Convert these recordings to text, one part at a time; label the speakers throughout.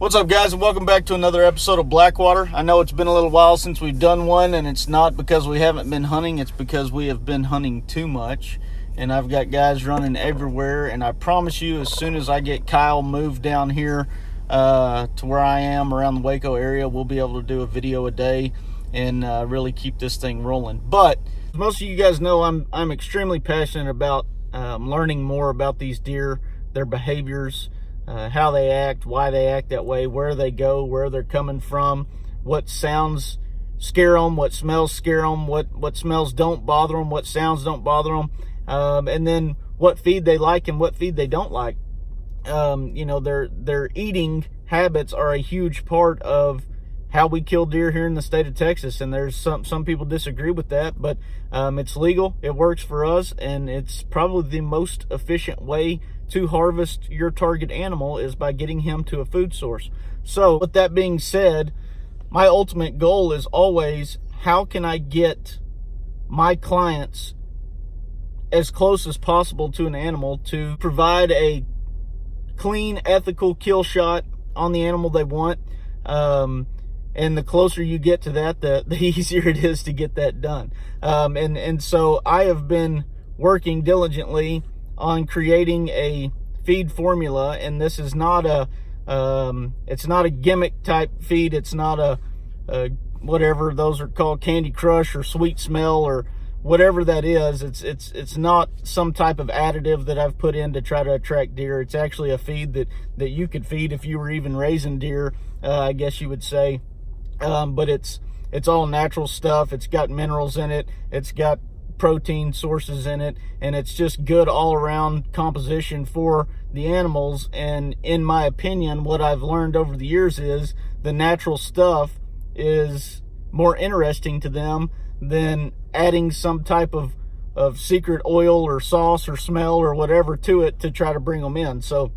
Speaker 1: What's up, guys, and welcome back to another episode of Blackwater. I know it's been a little while since we've done one, and it's not because we haven't been hunting, it's because we have been hunting too much. And I've got guys running everywhere, and I promise you, as soon as I get Kyle moved down here to where I am around the Waco area, we'll be able to do a video a day and really keep this thing rolling. But as most of you guys know, I'm extremely passionate about learning more about these deer, their behaviors, how they act, why they act that way, where they go, where they're coming from, what sounds scare them, what smells scare them, what smells don't bother them, what sounds don't bother them, and then what feed they like and what feed they don't like. You know, their eating habits are a huge part of how we kill deer here in the state of Texas, and there's some people disagree with that, but it's legal, it works for us, and it's probably the most efficient way to harvest your target animal is by getting him to a food source. So with that being said, my ultimate goal is always, how can I get my clients as close as possible to an animal to provide a clean, ethical kill shot on the animal they want. And the closer you get to that, the easier it is to get that done. And so I have been working diligently on creating a feed formula, and this is not a it's not a gimmick type feed. It's not a whatever those are called, Candy Crush or Sweet Smell or whatever that is. It's not some type of additive that I've put in to try to attract deer. It's actually a feed that you could feed if you were even raising deer, I guess you would say. But it's all natural stuff. It's got minerals in it. It's got protein sources in it, and it's just good all around composition for the animals. And in my opinion, what I've learned over the years is the natural stuff is more interesting to them than adding some type of secret oil or sauce or smell or whatever to it to try to bring them in. So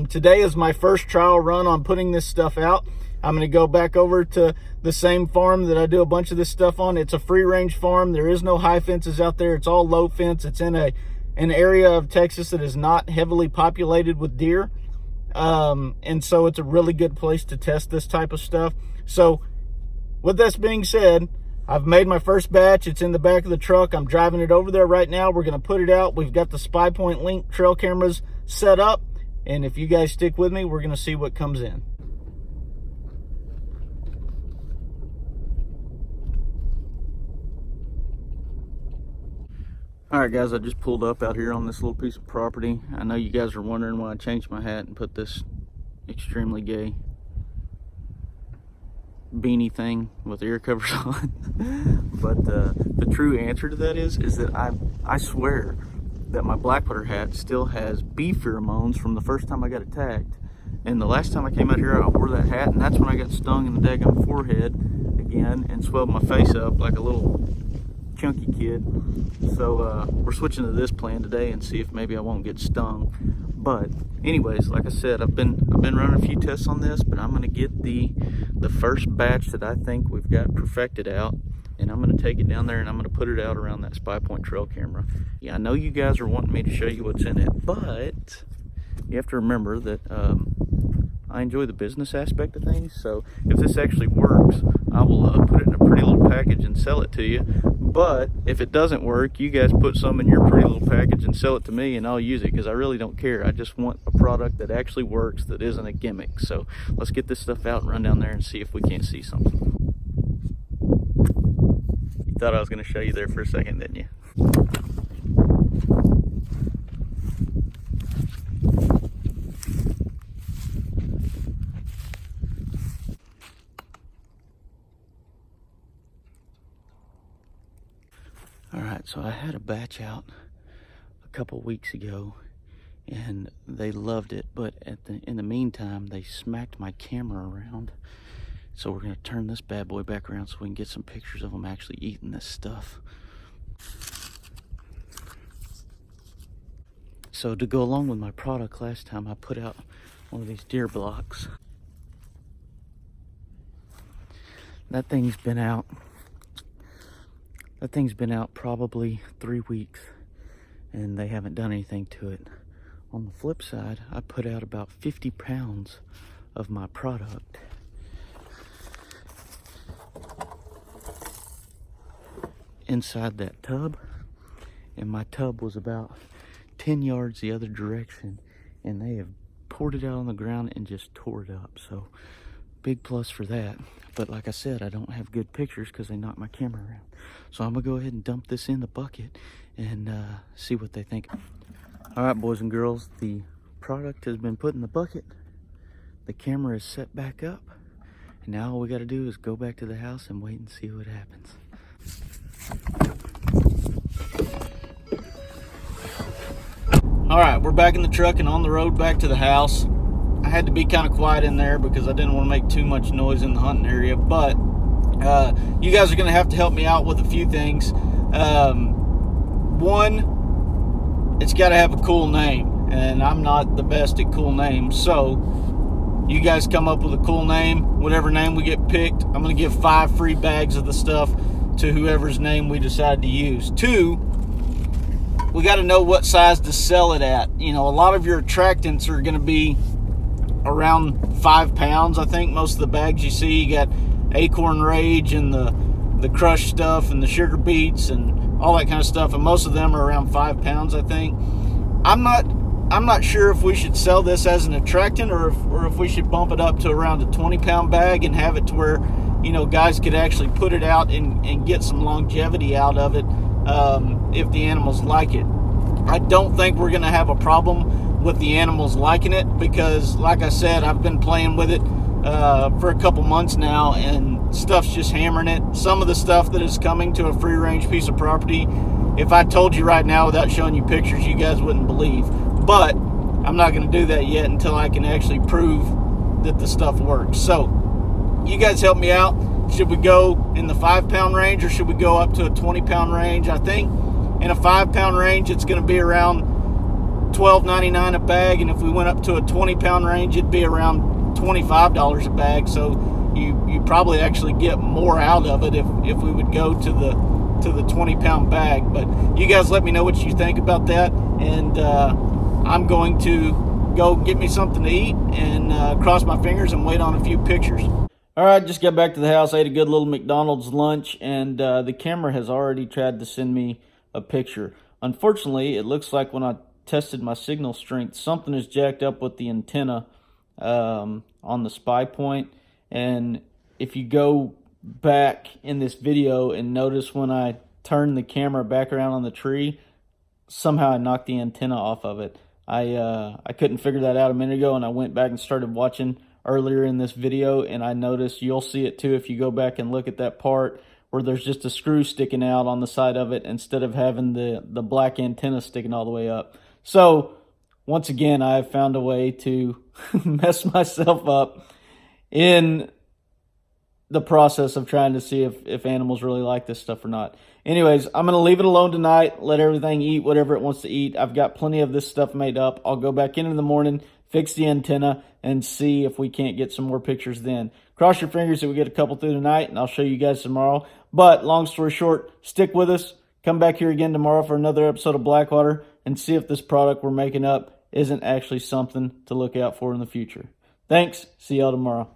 Speaker 1: today is my first trial run on putting this stuff out. I'm going to go back over to the same farm that I do a bunch of this stuff on. It's a free range farm. There is no high fences out there. It's all low fence. It's in an area of Texas that is not heavily populated with deer. And so it's a really good place to test this type of stuff. So with this being said, I've made my first batch. It's in the back of the truck. I'm driving it over there right now. We're going to put it out. We've got the Spy Point Link trail cameras set up. And if you guys stick with me, we're going to see what comes in. Alright guys, I just pulled up out here on this little piece of property. I know you guys are wondering why I changed my hat and put this extremely gay beanie thing with ear covers on. But the true answer to that is that I swear that my Blackwater hat still has bee pheromones from the first time I got attacked. And the last time I came out here, I wore that hat, and that's when I got stung in the daggum forehead again and swelled my face up like a little chunky kid. So we're switching to this plan today and see if maybe I won't get stung. But anyways, like I said, I've been running a few tests on this, but I'm going to get the first batch that I think we've got perfected out, and I'm going to take it down there and I'm going to put it out around that Spy Point trail camera. Yeah, I know you guys are wanting me to show you what's in it, but you have to remember that I enjoy the business aspect of things. So if this actually works, I will put it in a pretty little package and sell it to you. But if it doesn't work, you guys put some in your pretty little package and sell it to me, and I'll use it, because I really don't care. I just want a product that actually works, that isn't a gimmick. So let's get this stuff out and run down there and see if we can't see something. You thought I was going to show you there for a second, didn't you? Alright, so I had a batch out a couple weeks ago and they loved it, but in the meantime they smacked my camera around. So we're going to turn this bad boy back around so we can get some pictures of them actually eating this stuff. So to go along with my product, last time I put out one of these deer blocks. That thing's been out probably 3 weeks, and they haven't done anything to it. On the flip side, I put out about 50 pounds of my product. Inside that tub, and my tub was about 10 yards the other direction, and they have poured it out on the ground and just tore it up. So big plus for that. But like I said, I don't have good pictures because they knocked my camera around. So I'm gonna go ahead and dump this in the bucket and see what they think. All right, boys and girls, the product has been put in the bucket. The camera is set back up, and now all we got to do is go back to the house and wait and see what happens. All right, we're back in the truck and on the road back to the house. I had to be kind of quiet in there because I didn't want to make too much noise in the hunting area, but you guys are going to have to help me out with a few things. One, it's got to have a cool name, and I'm not the best at cool names, so you guys come up with a cool name. Whatever name we get picked, I'm going to give 5 free bags of the stuff to whoever's name we decide to use. 2, we got to know what size to sell it at. You know, a lot of your attractants are going to be around 5 pounds. I think most of the bags you see, you got Acorn Rage and the crushed stuff and the sugar beets and all that kind of stuff, and most of them are around 5 pounds, I think. I'm not sure if we should sell this as an attractant or if we should bump it up to around a 20-pound bag and have it to where, you know, guys could actually put it out and get some longevity out of it if the animals like it. I don't think we're going to have a problem with the animals liking it because, like I said, I've been playing with it for a couple months now, and stuff's just hammering it. Some of the stuff that is coming to a free-range piece of property, if I told you right now without showing you pictures, you guys wouldn't believe. But I'm not going to do that yet until I can actually prove that the stuff works. So you guys help me out. Should we go in the 5-pound range or should we go up to a 20-pound range? I think in a 5-pound range, it's going to be around $12.99 a bag. And if we went up to a 20-pound range, it'd be around $25 a bag. So you probably actually get more out of it if we would go to the 20-pound bag. But you guys let me know what you think about that. And I'm going to go get me something to eat and cross my fingers and wait on a few pictures. All right, just got back to the house. I ate a good little McDonald's lunch, and the camera has already tried to send me a picture. Unfortunately, it looks like when I tested my signal strength, something is jacked up with the antenna on the spy point. And if you go back in this video and notice when I turned the camera back around on the tree, somehow I knocked the antenna off of it. I couldn't figure that out a minute ago, and I went back and started watching earlier in this video, and I noticed, you'll see it too if you go back and look at that part where there's just a screw sticking out on the side of it instead of having the black antenna sticking all the way up. So once again, I've found a way to mess myself up in the process of trying to see if animals really like this stuff or not. Anyways, I'm going to leave it alone tonight, let everything eat whatever it wants to eat. I've got plenty of this stuff made up. I'll go back in the morning, fix the antenna, and see if we can't get some more pictures then. Cross your fingers that we get a couple through tonight, and I'll show you guys tomorrow. But long story short, stick with us. Come back here again tomorrow for another episode of Blackwater and see if this product we're making up isn't actually something to look out for in the future. Thanks. See y'all tomorrow.